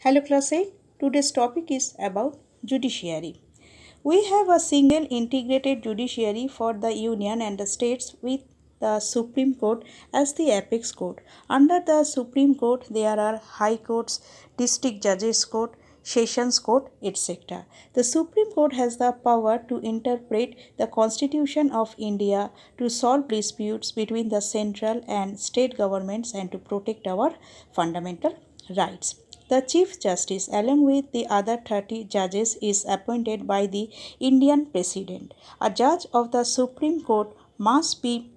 Hello class 8. Today's topic is about judiciary. We have a single integrated judiciary for the union and the states with the Supreme Court as the apex court. Under the Supreme Court there are high courts, district judges court, sessions court, etc. The Supreme Court has the power to interpret the Constitution of India, to solve disputes between the central and state governments, and to protect our fundamental rights. The Chief Justice, along with the other 30 judges, is appointed by the Indian President. A judge of the Supreme Court must be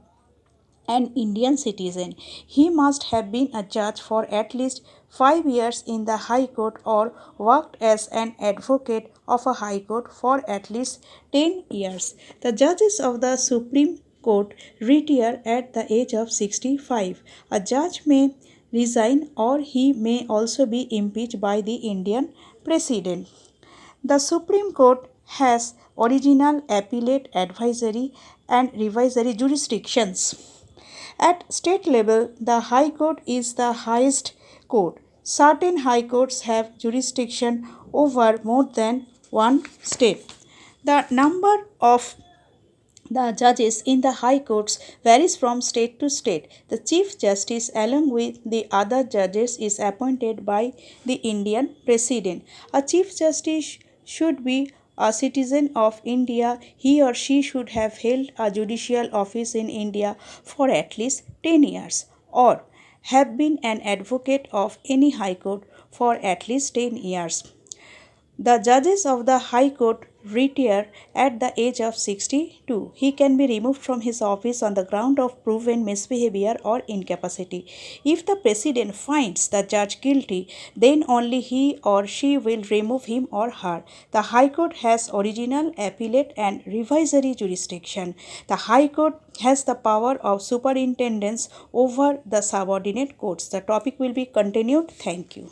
an Indian citizen. He must have been a judge for at least 5 years in the High Court or worked as an advocate of a High Court for at least 10 years. The judges of the Supreme Court retire at the age of 65. A judge may resign or he may also be impeached by the Indian President. The Supreme Court has original, appellate, advisory, and revisory jurisdictions. At state level, the High Court is the highest court. Certain high courts have jurisdiction over more than one state. The number of the judges in the high courts varies from state to state. The Chief Justice, along with the other judges, is appointed by the Indian President. A Chief Justice should be a citizen of India. He or she should have held a judicial office in India for at least 10 years or have been an advocate of any high court for at least 10 years. The judges of the High Court retire at the age of 62. He can be removed from his office on the ground of proven misbehavior or incapacity. If the President finds the judge guilty, then only he or she will remove him or her. The High Court has original, appellate, and revisory jurisdiction. The High Court has the power of superintendence over the subordinate courts. The topic will be continued. Thank you.